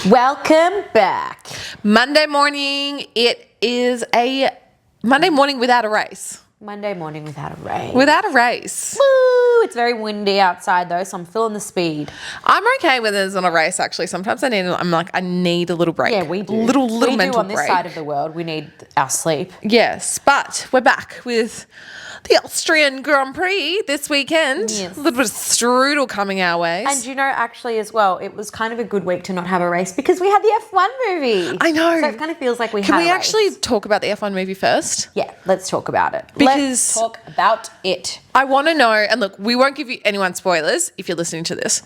Welcome back. Monday morning. It is a Monday morning without a race. Monday morning without a race. Without a race. Woo! It's very windy outside though, so I'm feeling the speed. I'm okay when there's not a race. Actually, sometimes I need a little break. Yeah, we do. Little we mental do on this break. side of the world. We need our sleep. Yes, but we're back with the Austrian Grand Prix this weekend. Yes. A little bit of strudel coming our way. And you know, actually as well, it was kind of a good week to not have a race because we had the F1 movie. I know. So it kind of feels like we Can had we a race. actually talk about the F1 movie first? Yeah, let's talk about it. Because let's talk about it. I want to know, and look, we won't give you anyone spoilers if you're listening to this.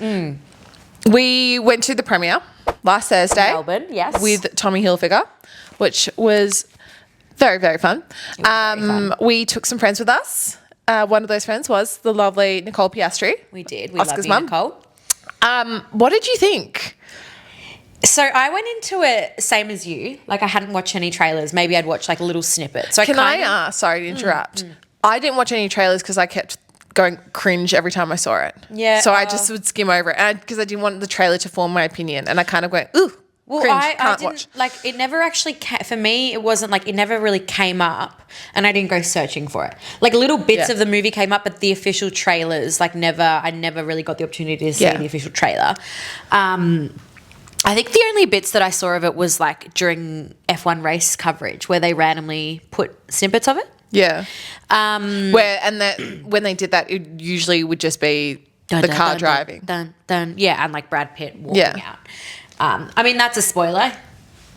We went to the premiere last Thursday. Melbourne, yes. With Tommy Hilfiger, which was very, very fun. Very fun. We took some friends with us. One of those friends was the lovely Nicole Piastri. We did. We Oscar's love you, mum. Nicole. What did you think? So I went into it same as you. Like I hadn't watched any trailers. Maybe I'd watched like a little snippet. So Can I ask? Sorry to interrupt. I didn't watch any trailers because I kept going cringe every time I saw it. Yeah, So I just would skim over it because I didn't want the trailer to form my opinion, and I kind of went, ooh. Well, cringe, I can't didn't, watch. like, it never actually, for me, it wasn't like, it never really came up and I didn't go searching for it. Like little bits of the movie came up, but the official trailers, like I never really got the opportunity to see the official trailer. I think the only bits that I saw of it was like during F1 race coverage where they randomly put snippets of it. Yeah. When they did that, it usually would just be the car driving. Yeah, and like Brad Pitt walking out. I mean, that's a spoiler.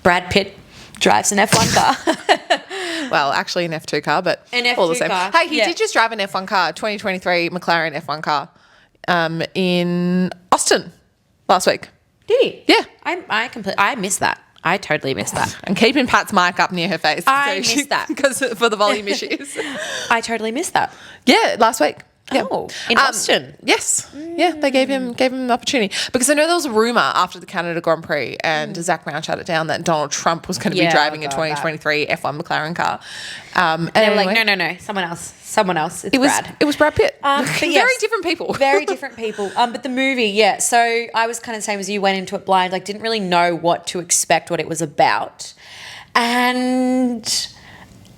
Brad Pitt drives an F1 car. Well, actually an F2 car, but An all the F2 same. car, Hey, he yeah. did just drive an F1 car, 2023 McLaren F1 car in Austin last week. Did he? Yeah. I missed that. I totally missed that. And keeping Pat's mic up near her face. I missed that. Because for the volume issues. I totally missed that. Yeah, last week. Yeah. Oh, in Austin. Yes. Yeah, they gave him an opportunity. Because I know there was a rumour after the Canada Grand Prix and Zach Brown shut it down that Donald Trump was going to be driving a 2023 F1 McLaren car. And They were like, no, someone else. It's Brad. It was Brad Pitt. But Very yes, different people. Very different people. But the movie, yeah. So I was kind of the same as you, went into it blind, like didn't really know what to expect, what it was about. And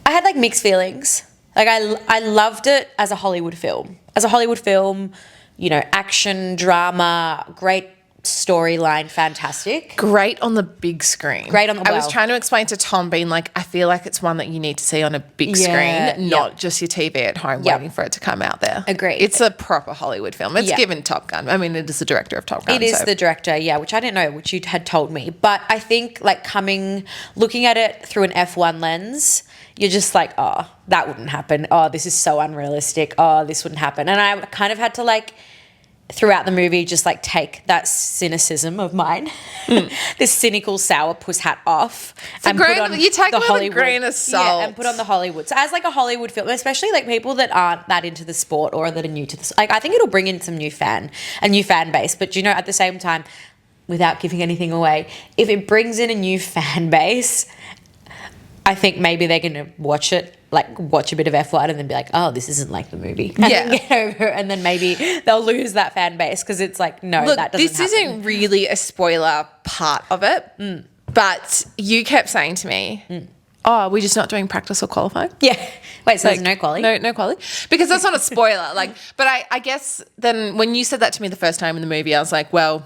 I had like mixed feelings. Like I loved it as a Hollywood film. As a Hollywood film, you know, action, drama, great storyline, fantastic. Great on the big screen. I was well. trying to explain to Tom, being like, I feel like it's one that you need to see on a big screen, not just your TV at home waiting for it to come out there. Agreed. It's a proper Hollywood film. It's given Top Gun. I mean, it is the director of Top Gun. It is the director, which I didn't know, which you had told me. But I think like looking at it through an F1 lens, you're just like, oh, that wouldn't happen. Oh, this is so unrealistic. Oh, this wouldn't happen. And I kind of had to like, throughout the movie, just like take that cynicism of mine, this cynical sourpuss hat off, you take it with a grain of salt, and put on the Hollywood. So as like a Hollywood film, especially like people that aren't that into the sport or that are new to this, like I think it'll bring in some new fan base. But you know, at the same time, without giving anything away, if it brings in a new fan base, I think maybe they're going to watch a bit of F1 and then be like, oh, this isn't like the movie. And then get over it, and then maybe they'll lose that fan base because it's like, no, that doesn't happen. This isn't really a spoiler part of it, but you kept saying to me, oh, we're just not doing practice or qualifying? Yeah. Wait, so there's no quali? No quali? Because that's not a spoiler. But I guess then when you said that to me the first time in the movie, I was like, well,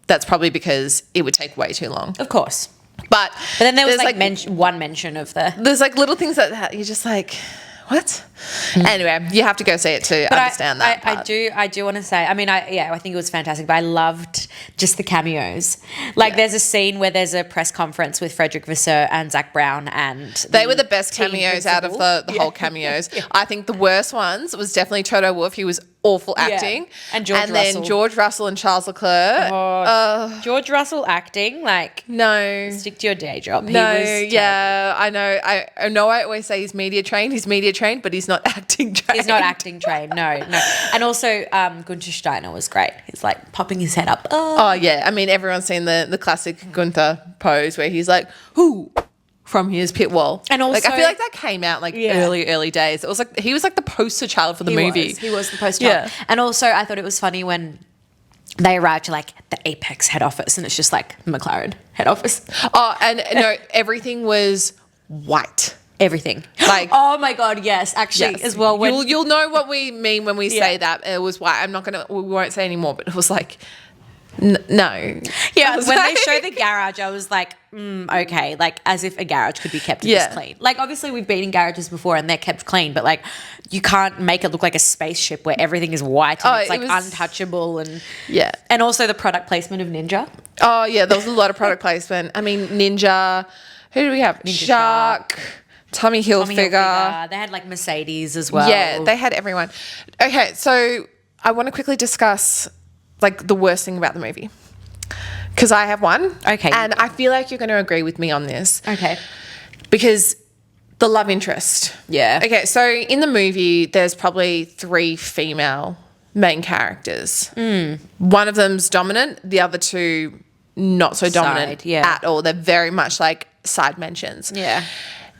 that's probably because it would take way too long. Of course. But then there was one mention of there's like little things that you're just like, what? Anyway, you have to go see it to understand that part. I do want to say, I mean, I think it was fantastic, but I loved just the cameos. Like there's a scene where there's a press conference with Frederick Vasseur and Zach Brown, and they were the best cameos out of the whole cameos. I think the worst ones was definitely Toto Wolff. He was awful acting. And George Russell. Then George Russell and Charles Leclerc. George Russell acting, like, no. stick to your day job. No, I know. I know I always say he's media trained, but he's not acting trained. He's not acting trained, no. And also Gunther Steiner was great. He's like popping his head up. Oh yeah. I mean, everyone's seen the classic Gunther pose where he's like, whoo, from his pit wall. And also, like, I feel like that came out early days. It was like he was like the poster child for the movie. He was the poster child. And also I thought it was funny when they arrive to like the Apex head office, and it's just like McLaren head office. Oh, and no, everything was white. Everything. Like, oh my God, yes, actually, yes. as well. When, You'll know what we mean when we say that. It was white. We won't say anymore, but it was like, no. Yeah, when they show the garage, I was like, okay, like as if a garage could be kept this clean. Like obviously we've been in garages before and they're kept clean, but like you can't make it look like a spaceship where everything is white and it's like untouchable and and also the product placement of Ninja. Oh yeah, there was a lot of product placement. I mean, Ninja. Who do we have? Ninja Shark. Tommy Hilfiger. They had like Mercedes as well. Yeah, they had everyone. Okay, so I want to quickly discuss like the worst thing about the movie. Because I have one. Okay. And I feel like you're going to agree with me on this. Okay. Because the love interest. Yeah. Okay, so in the movie, there's probably 3 female main characters. One of them's dominant, the other 2 not so dominant at all. They're very much like side mentions. Yeah.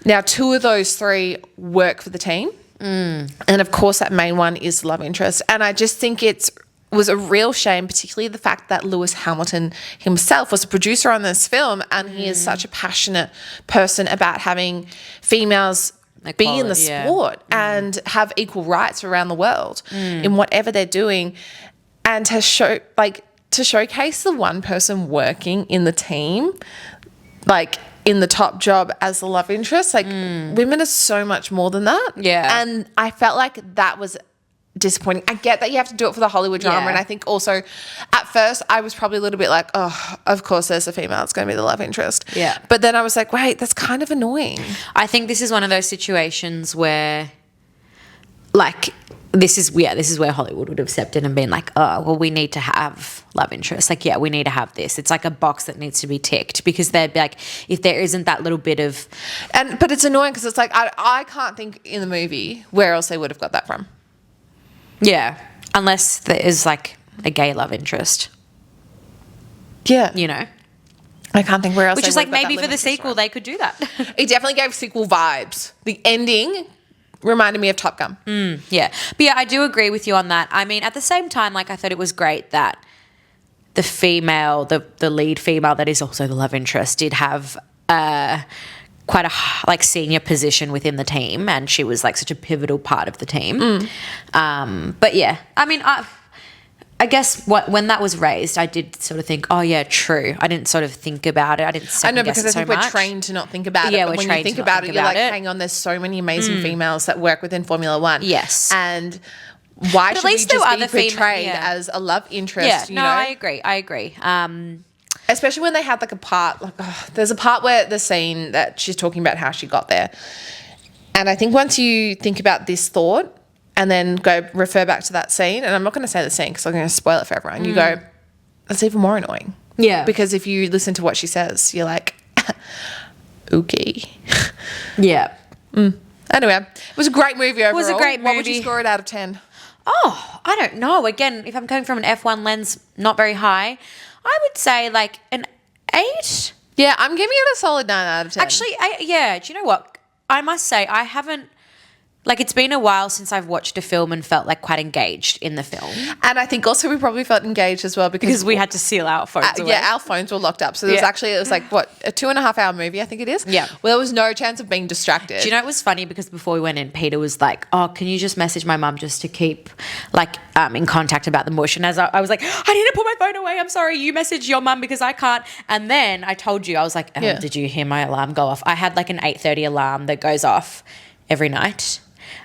Now, 2 of those 3 work for the team. And of course, that main one is the love interest. And I just think it was a real shame, particularly the fact that Lewis Hamilton himself was a producer on this film, and he is such a passionate person about having females be in the sport and have equal rights around the world in whatever they're doing. And to showcase the one person working in the team, like in the top job as the love interest, like women are so much more than that. Yeah. And I felt like that was disappointing. I get that you have to do it for the Hollywood drama. And I think also at first I was probably a little bit like, oh, of course there's a female. It's going to be the love interest. Yeah. But then I was like, wait, that's kind of annoying. I think this is one of those situations where like this is where Hollywood would have stepped in and been like, oh, well, we need to have love interest. Like, yeah, we need to have this. It's like a box that needs to be ticked, because they'd be like, if there isn't that little bit of... But it's annoying because it's like, I can't think in the movie where else they would have got that from. Yeah, unless there is like a gay love interest. Yeah. You know? I can't think where else. Which is like maybe for the sequel they could do that. It definitely gave sequel vibes. The ending reminded me of Top Gun. Yeah. But yeah, I do agree with you on that. I mean, at the same time, like I thought it was great that the female, the lead female that is also the love interest, did have quite a like senior position within the team, and she was like such a pivotal part of the team. But yeah, I mean, I guess when that was raised, I did sort of think, oh yeah, true. I didn't sort of think about it. I didn't second guess it so much. I know, because I think we're trained to not think about it. Yeah, but we're when trained you think to about not it, think you're about like, it. hang on, there's so many amazing females that work within Formula One. Yes. And why should we just be portrayed as a love interest? Yeah, you no, know? I agree. Especially when they had like a part, like there's a part where the scene that she's talking about how she got there. And I think once you think about this thought and then go refer back to that scene, and I'm not going to say the scene because I'm going to spoil it for everyone, you go, that's even more annoying. Yeah. Because if you listen to what she says, you're like, okay. Yeah. Anyway, it was a great movie overall. It was a great movie. What would you score it out of 10? Oh, I don't know. Again, if I'm coming from an F1 lens, not very high, I would say like an 8. Yeah, I'm giving it a solid 9 out of 10. Actually, yeah. Do you know what? I must say I haven't... Like, it's been a while since I've watched a film and felt like quite engaged in the film. And I think also we probably felt engaged as well because we had to seal our phones away. Yeah, our phones were locked up. So there was it was like, what, a 2.5 hour movie, I think it is? Yeah. Well, there was no chance of being distracted. Do you know, it was funny because before we went in, Peter was like, oh, can you just message my mum just to keep, like, in contact about the mush? And as I was like, I need to put my phone away. I'm sorry. You message your mum because I can't. And then I told you, I was like, did you hear my alarm go off? I had like an 8:30 alarm that goes off every night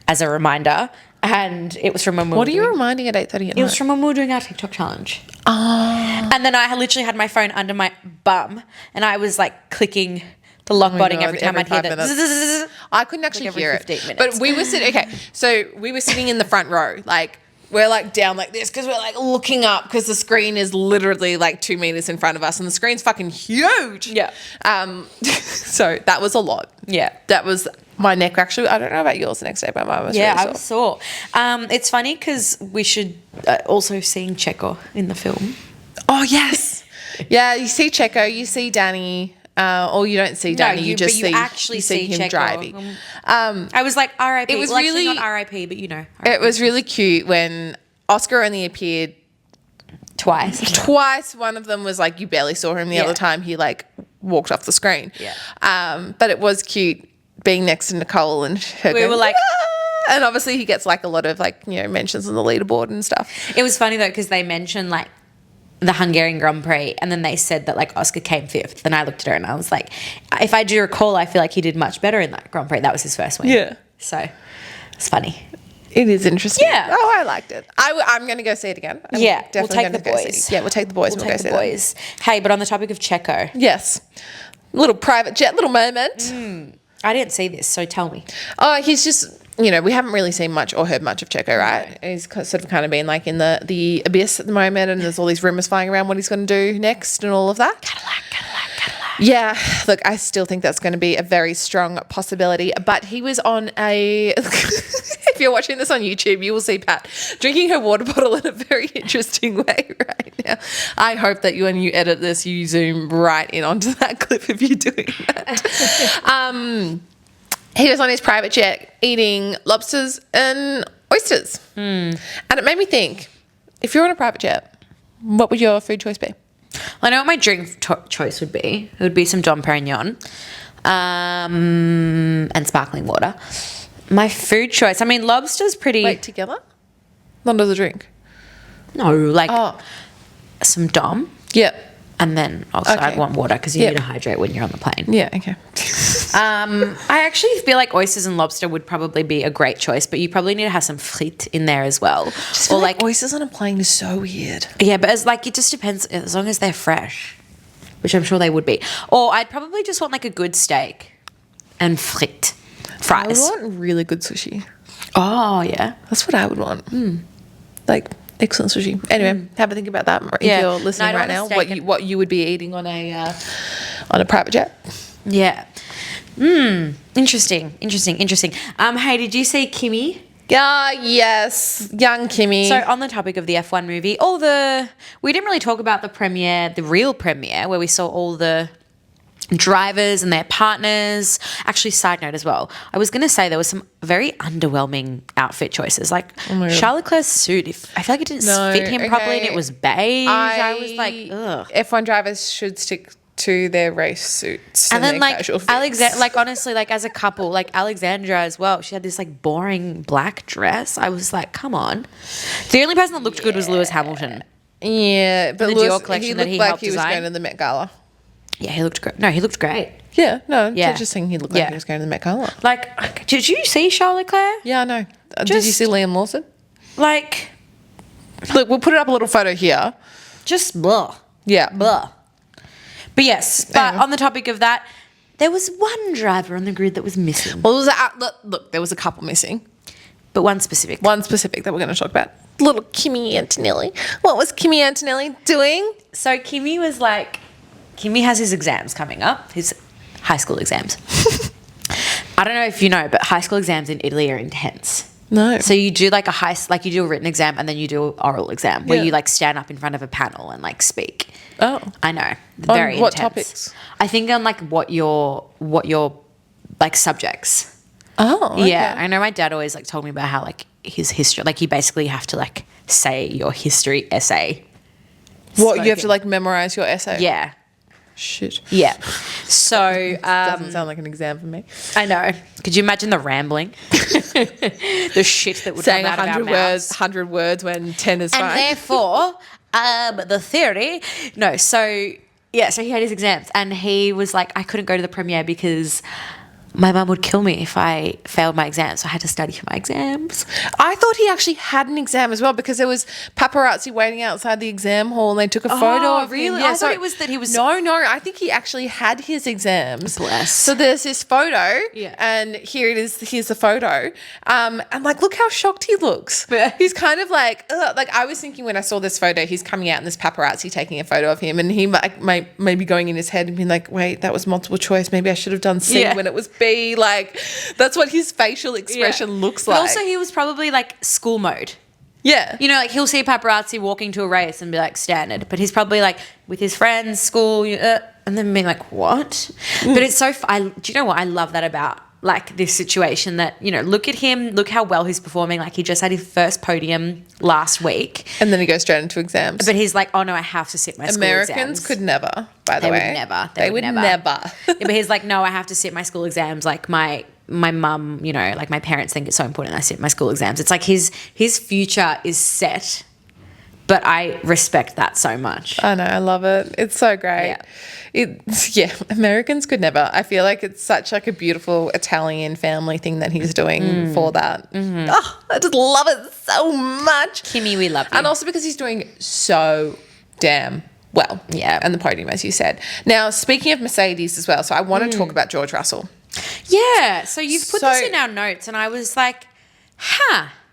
as a reminder, and it was from when we What are you reminding at 8:30 at night? It was from when we were doing our TikTok challenge. Oh. And then I had literally had my phone under my bum, and I was like clicking the lock button every time I'd hear that. Zzz. I couldn't actually hear it. 15 minutes. But we were sitting, so we were sitting in the front row, like, we're like down like this because we're like looking up because the screen is literally like 2 meters in front of us and the screen's fucking huge. Yeah. So that was a lot. Yeah. That was my neck. Actually, I don't know about yours the next day, but mine was really sore. I was sore. It's funny because we should also sing Checo in the film. Oh, yes. Yeah, you see Checo, you see Danny. Or you don't see Danny, you just see him Checo driving. I was like, R.I.P. It was well, really actually not R.I.P., but you know. R.I.P. It was really cute when Oscar only appeared Twice. One of them was like you barely saw him. The other time he like walked off the screen. Yeah. But it was cute being next to Nicole and her. We were like, "Ah!" And obviously he gets like a lot of like, you know, mentions on the leaderboard and stuff. it was funny though because they mentioned like the Hungarian Grand Prix and then they said that like Oscar came 5th. Then I looked at her and I was like, if I do recall, I feel like he did much better in that Grand Prix. That was his first win. Yeah. So it's funny. It is interesting. Yeah. Oh, I liked it. I'm going to go see it again. I'm Yeah, we'll definitely take gonna the go see boys. it. Yeah, we'll take the boys. We'll and take go the see them. boys. Hey, but on the topic of Checo, Yes. Little private jet, little moment. I didn't see this, so tell me. Oh, he's just, you know, we haven't really seen much or heard much of Checo, right? He's sort of kind of been like in the abyss at the moment, and there's all these rumours flying around what he's going to do next and all of that. Cadillac. Yeah, look, I still think that's going to be a very strong possibility. But he was on a, if you're watching this on YouTube, you will see Pat drinking her water bottle in a very interesting way right now. I hope that when you edit this, you zoom right in onto that clip if you're doing that. He was on his private jet eating lobsters and oysters. And it made me think, if you're on a private jet, what would your food choice be? I know what my drink choice would be. It would be some Dom Perignon and sparkling water. My food choice, I mean, lobster's pretty... Wait, together? Not as a drink? No, like some Dom. Yeah. And then also Okay. I'd want water because you need to hydrate when you're on the plane. Yeah, okay. I actually feel like oysters and lobster would probably be a great choice, but you probably need to have some frites in there as well. Just feel like oysters on a plane is so weird. Yeah, but it's like it just depends as long as they're fresh, which I'm sure they would be. Or I'd probably just want like a good steak and fries. I would want really good sushi. Oh yeah, That's what I would want. Like excellent sushi. Anyway, have a think about that if you're listening right now. What you would be eating on a private jet. Yeah. Interesting. Hey, did you see Kimi? Yes, young Kimi. So on the topic of the F1 movie, we didn't really talk about the real premiere, where we saw all the drivers and their partners. Actually, side note as well, I was going to say there was some very underwhelming outfit choices. Like Charles Leclerc's suit, I feel like it didn't fit him properly and it was beige. I was like, ugh. F1 drivers should stick to their race suits and then their like casual fits. Alexandra, like honestly, like as a couple, like Alexandra as well, she had this like boring black dress. I was like, come on. The only person that looked good was Lewis Hamilton. Yeah, but the Dior collection he that looked he like helped he was design. going to the Met Gala. Yeah, he looked great. No, he looked great. Yeah, no, Yeah. just saying he looked like he was going to the Met Gala. Like, did you see Charles Leclerc? Yeah, I know. Did you see Liam Lawson? Like, Look, we'll put up a little photo here. just blah. Yeah. Blah. But yes, but Anyway. on the topic of that, there was one driver on the grid that was missing. Well, look, there was a couple missing. But one specific. One specific that we're going to talk about. Little Kimi Antonelli. What was Kimi Antonelli doing? So Kimi has his exams coming up, his high school exams. I don't know if you know, but high school exams in Italy are intense. No. So you do like you do a written exam and then you do an oral exam where Yeah. you like stand up in front of a panel and like speak. Oh. I know. Very what intense. topics? I think on like what your like subjects. Oh, okay. Yeah, I know my dad always like told me about how like his history, like you basically have to like say your history essay. What, you have to like memorize your essay? Yeah. Shit. Yeah. So Doesn't sound like an exam for me. I know. Could you imagine the rambling? The shit that would Saying come out of our 100 mouths. 100 words when 10 is And fine. therefore, the theory. No, so yeah, so he had his exams and he was like, I couldn't go to the premiere because my mum would kill me if I failed my exams. So I had to study for my exams. I thought he actually had an exam as well because there was paparazzi waiting outside the exam hall and they took a photo of him. really? Yeah, I thought it was that he was... No, I think he actually had his exams. Bless. So there's this photo Yeah. and here it is. Here's the photo. And like, look how shocked he looks. He's kind of like, ugh. Like I was thinking when I saw this photo, he's coming out and this paparazzi taking a photo of him and he maybe going in his head and being like, wait, that was multiple choice. Maybe I should have done C when it was B. Like that's what his facial expression looks like. But also he was probably like school mode. Yeah. You know, like he'll see paparazzi walking to a race and be like standard, but he's probably like with his friends, school, and then being like, what? But it's so, do you know what? I love that about like this situation that, you know, look at him, look how well he's performing. Like he just had his first podium last week. And then he goes straight into exams. But he's like, oh no, I have to sit my school exams. Americans could never, by the They way. would never. They would never. Yeah, but he's like, no, I have to sit my school exams. Like my mum, you know, like my parents think it's so important I sit my school exams. It's like his future is set. But I respect that so much. I know, I love it. It's so great. Americans could never. I feel like it's such like a beautiful Italian family thing that he's doing for that. Mm-hmm. Oh, I just love it so much. Kimi, we love you. And also because he's doing so damn well. Yeah. And the podium, as you said. Now, speaking of Mercedes as well, so I want to talk about George Russell. Yeah. So you've put this in our notes and I was like,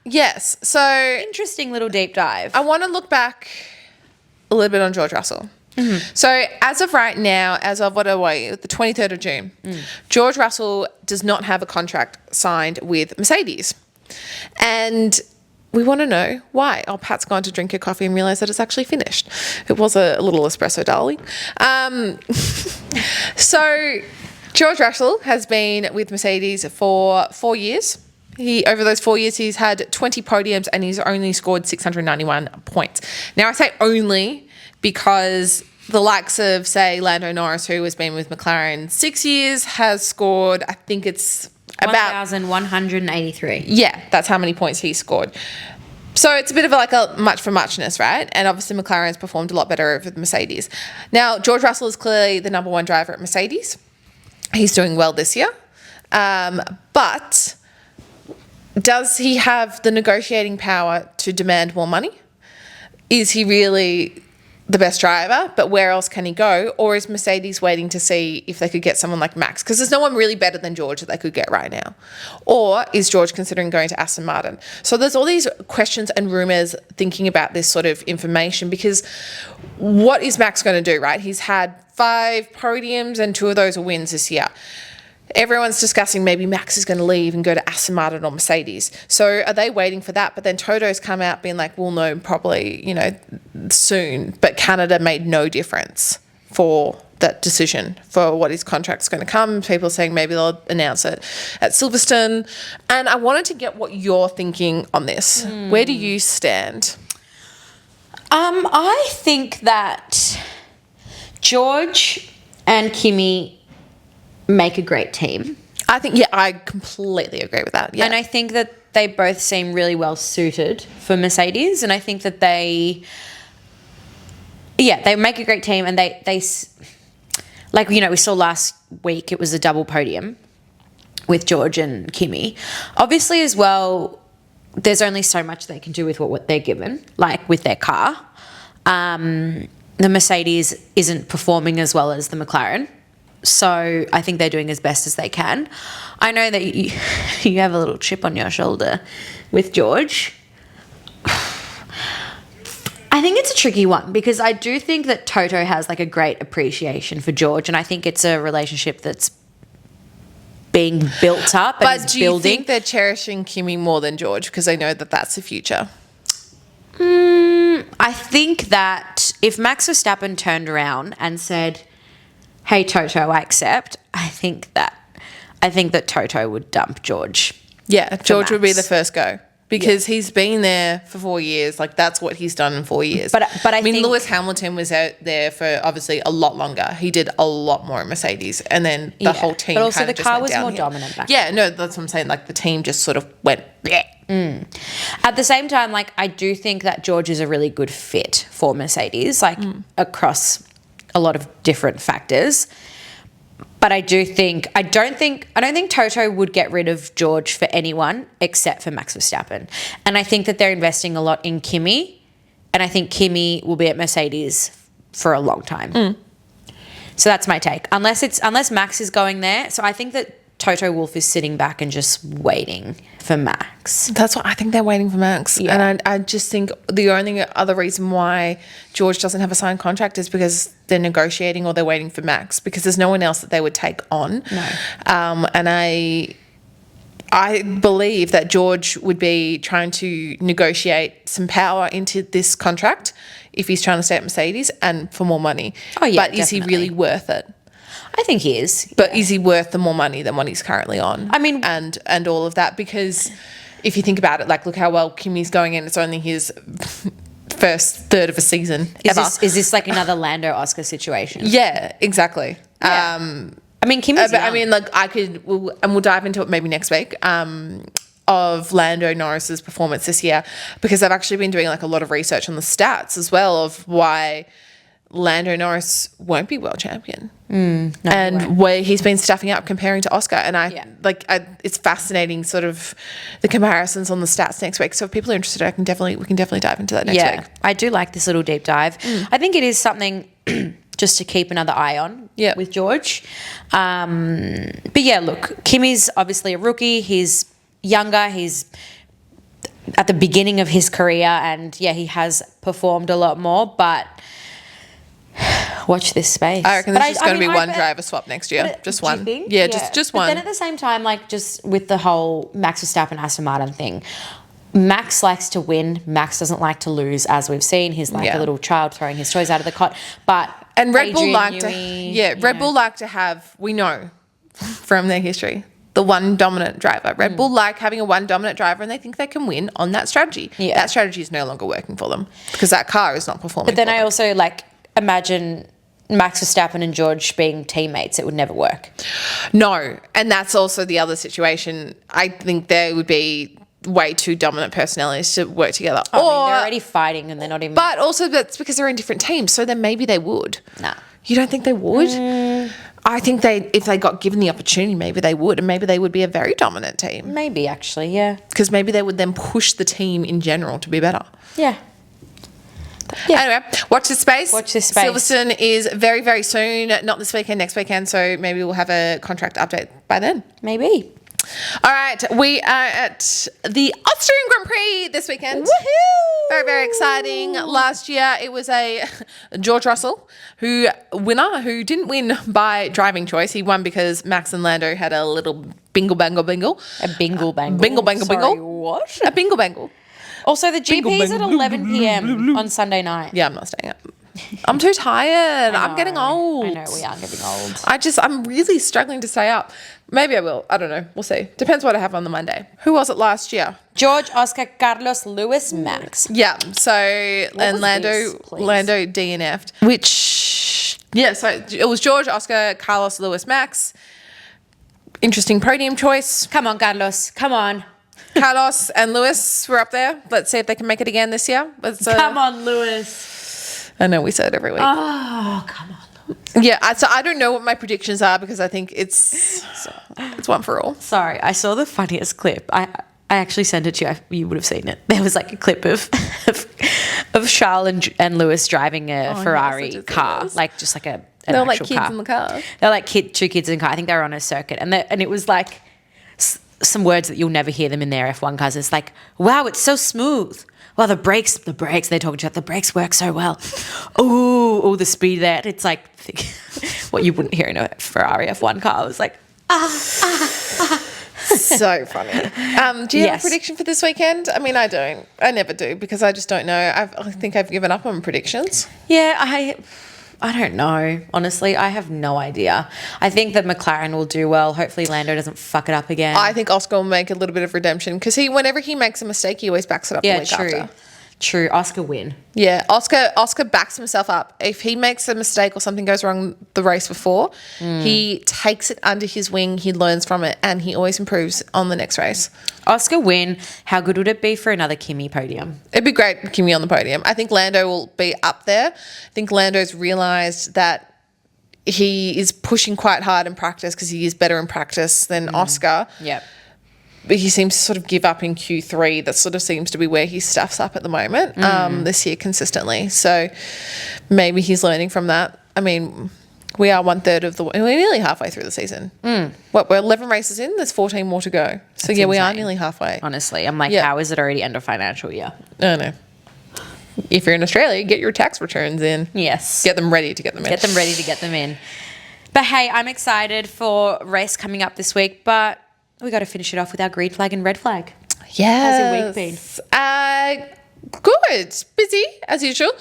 Yes. So interesting little deep dive. I want to look back a little bit on George Russell. Mm-hmm. So as of right now, as of the 23rd of June, George Russell does not have a contract signed with Mercedes. And we want to know why. Oh, Pat's gone to drink her coffee and realised that it's actually finished. It was a little espresso, darling. So George Russell has been with Mercedes for 4 years. Over those 4 years, he's had 20 podiums and he's only scored 691 points. Now, I say only because the likes of, say, Lando Norris, who has been with McLaren 6 years, has scored, I think it's about 1,183. Yeah, that's how many points he scored. So it's a bit of like a much for muchness, right? And obviously McLaren's performed a lot better over the Mercedes. Now, George Russell is clearly the number one driver at Mercedes. He's doing well this year. But does he have the negotiating power to demand more money? Is he really the best driver? But where else can he go? Or is Mercedes waiting to see if they could get someone like Max? Because there's no one really better than George that they could get right now. Or is George considering going to Aston Martin? So there's all these questions and rumours thinking about this sort of information, because what is Max going to do, right? He's had 5 podiums and 2 of those are wins this year. Everyone's discussing maybe Max is going to leave and go to Aston Martin or Mercedes. So are they waiting for that? But then Toto's come out being like, well, no, probably, you know, soon. But Canada made no difference for that decision for what his contract's going to come. People are saying maybe they'll announce it at Silverstone. And I wanted to get what you're thinking on this. Where do you stand? I think that George and Kimi make a great team. I think, I completely agree with that. Yeah. And I think that they both seem really well suited for Mercedes. And I think that they make a great team. And they like, you know, we saw last week, it was a double podium with George and Kimi. Obviously as well, there's only so much they can do with what they're given, like with their car. The Mercedes isn't performing as well as the McLaren. So I think they're doing as best as they can. I know that you have a little chip on your shoulder with George. I think it's a tricky one because I do think that Toto has like a great appreciation for George, and I think it's a relationship that's being built up and but is do you building. think they're cherishing Kimi more than George because they know that that's the future? I think that if Max Verstappen turned around and said, hey, Toto, I accept, I think that Toto would dump George. Yeah, George would be Max. the first go because he's been there for 4 years. Like, that's what he's done in 4 years. But I mean, think Lewis Hamilton was out there for obviously a lot longer. He did a lot more at Mercedes, and then the whole team. But also kind the of just car went was more downhill. dominant back Yeah, no, that's what I'm saying. Like, the team just sort of went. Bleh. At the same time, like, I do think that George is a really good fit for Mercedes, like across a lot of different factors. But I don't think Toto would get rid of George for anyone except for Max Verstappen. And I think that they're investing a lot in Kimi, and I think Kimi will be at Mercedes for a long time. So that's my take. Unless Max is going there. So I think that Toto Wolff is sitting back and just waiting for Max. That's what I think they're waiting for Max. Yeah. And I just think the only other reason why George doesn't have a signed contract is because they're negotiating or they're waiting for Max, because there's no one else that they would take on. No. And I believe that George would be trying to negotiate some power into this contract if he's trying to stay at Mercedes and for more money. Oh, yeah, but is he definitely. really worth it? I think he is. But is he worth the more money than what he's currently on? I mean... And all of that, because if you think about it, like, look how well Kimi's going in. It's only his first third of a season ever. Is this like another Lando-Oscar situation? Yeah, exactly. Yeah. I mean, Kimi's but young. I mean, like, we'll dive into it maybe next week, of Lando Norris's performance this year, because I've actually been doing like a lot of research on the stats as well of why Lando Norris won't be world champion, and where he's been stuffing up comparing to Oscar. And it's fascinating, sort of the comparisons on the stats next week. So if people are interested, we can definitely dive into that next week. I do like this little deep dive. I think it is something just to keep another eye on with George. But yeah, look, Kimi's obviously a rookie. He's younger. He's at the beginning of his career, and he has performed a lot more, but watch this space. I reckon there's going to be one driver swap next year. Just one. Yeah, just one. But then at the same time, like, just with the whole Max Verstappen Aston Martin thing, Max likes to win. Max doesn't like to lose, as we've seen. He's like a little child throwing his toys out of the cot. And Red Bull like to have, we know from their history, the one dominant driver. Red Bull like having a one dominant driver, and they think they can win on that strategy. Yeah. That strategy is no longer working for them because that car is not performing. But then I also imagine Max Verstappen and George being teammates. It would never work. No, and that's also the other situation. I think there would be way too dominant personalities to work together. I mean, they're already fighting and they're not even... But also that's because they're in different teams, so then maybe they would. Nah. You don't think they would? I think if they got given the opportunity, maybe they would, and maybe they would be a very dominant team. Maybe, actually, yeah. Because maybe they would then push the team in general to be better. Yeah. Anyway, watch this space. Silverstone is very, very soon. Not this weekend, next weekend. So maybe we'll have a contract update by then. Maybe. All right. We are at the Austrian Grand Prix this weekend. Woohoo! Very, very exciting. Last year, it was a George Russell who didn't win by driving choice. He won because Max and Lando had a little bingle, bangle, bingle. A bingle, bangle. Bingle, bangle, Sorry, bingle. what? A bingle, bangle. Also, the GP is at 11 p.m. on Sunday night. Yeah, I'm not staying up. I'm too tired. I'm getting old. I know, we are getting old. I'm really struggling to stay up. Maybe I will. I don't know. We'll see. Depends what I have on the Monday. Who was it last year? George, Oscar, Carlos, Lewis, Max. Yeah. So, and Lando DNF'd. So it was George, Oscar, Carlos, Lewis, Max. Interesting podium choice. Come on, Carlos. Come on. Carlos and Lewis were up there. Let's see if they can make it again this year. Come on, Lewis. I know we say it every week. Oh, come on, Lewis. Yeah, so I don't know what my predictions are because I think it's one for all. Sorry, I saw the funniest clip. I actually sent it to you. You would have seen it. There was like a clip of Charles and Lewis driving a Ferrari car, like just like an they were like actual kids car. in the car. They're like two kids in the car. I think they were on a circuit, and it was like some words that you'll never hear them in their F1 cars. It's like, wow, it's so smooth. Well, the brakes, they're talking about the brakes work so well. Oh, the speed there. It's like what you wouldn't hear in a Ferrari F1 car. It was like, So funny. Do you have a prediction for this weekend? I mean, I don't. I never do because I just don't know. I think I've given up on predictions. Yeah, I don't know. Honestly, I have no idea. I think that McLaren will do well. Hopefully Lando doesn't fuck it up again. I think Oscar will make a little bit of redemption because whenever he makes a mistake, he always backs it up the week after. True. Oscar win. Yeah, Oscar backs himself up. If he makes a mistake or something goes wrong the race before, he takes it under his wing, he learns from it, and he always improves on the next race. Oscar win. How good would it be for another Kimi podium? It'd be great, Kimi on the podium. I think Lando will be up there. I think Lando's realised that he is pushing quite hard in practice because he is better in practice than Oscar. Yep. But he seems to sort of give up in Q3. That sort of seems to be where he stuffs up at the moment this year consistently. So maybe he's learning from that. I mean, we are we're nearly halfway through the season. We're 11 races in. There's 14 more to go. So That's we are insane. nearly halfway. Honestly, I'm like, how is it already end of financial year? I know. If you're in Australia, get your tax returns in. Yes. Get them ready to get them in. Get them ready to get them in. But hey, I'm excited for race coming up this week, but we got to finish it off with our green flag and red flag. Yes. How's your week been? Good. Busy, as usual.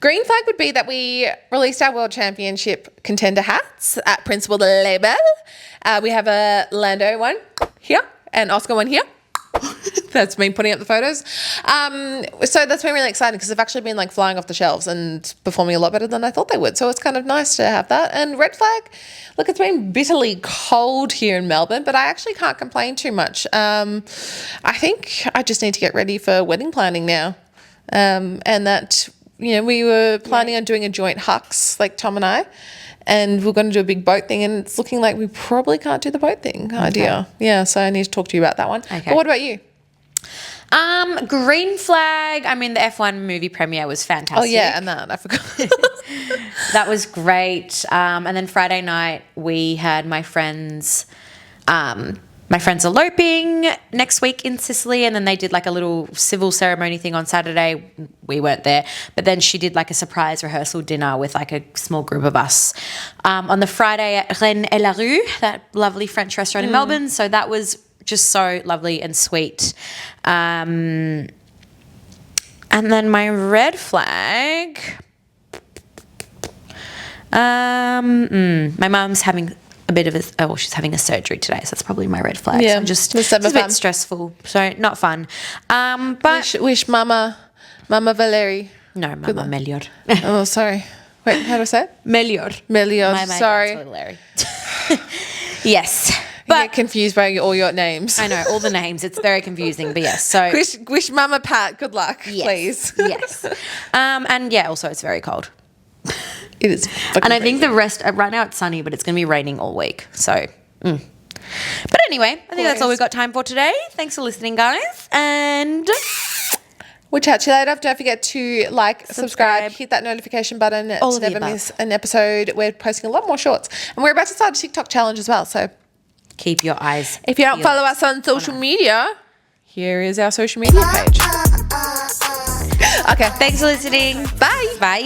Green flag would be that we released our World Championship contender hats at Principal Label. We have a Lando one here and Oscar one here. That's been putting up the photos. So that's been really exciting because they've actually been like flying off the shelves and performing a lot better than I thought they would. So it's kind of nice to have that. And red flag, look, it's been bitterly cold here in Melbourne, but I actually can't complain too much. I think I just need to get ready for wedding planning now. And that, we were planning on doing a joint hux, like Tom and I, and we're going to do a big boat thing, and it's looking like we probably can't do the boat thing idea. Yeah, so I need to talk to you about that one. Okay. But what about you? Green flag. I mean, the F1 movie premiere was fantastic. Oh yeah, and that I forgot. That was great. And then Friday night we had my friends eloping next week in Sicily, and then they did like a little civil ceremony thing on Saturday. We weren't there, but then she did like a surprise rehearsal dinner with like a small group of us on the Friday at Rennes et la Rue, that lovely French restaurant in Melbourne. So that was just so lovely and sweet. And then my red flag, my mum's having a bit of she's having a surgery today, so that's probably my red flag. Yeah, so it's a bit stressful, so not fun. But wish Mama Valeri. No, Mama Melior. Oh, sorry. Wait, how do I say it? Melior. Sorry. Larry. Yes. But you get confused by all your names. I know, all the names. It's very confusing, but yes. So wish Mama Pat good luck, yes, please. Yes. And yeah, also it's very cold. It is. And I think the rest, right now it's sunny, but it's going to be raining all week. So, But anyway, I think that's all we've got time for today. Thanks for listening, guys. And we'll chat to you later. Don't forget to subscribe, hit that notification button to never miss an episode. We're posting a lot more shorts. And we're about to start a TikTok challenge as well. So keep your eyes. If you don't follow us on social media, here is our social media page. Okay. Thanks for listening. Bye. Bye.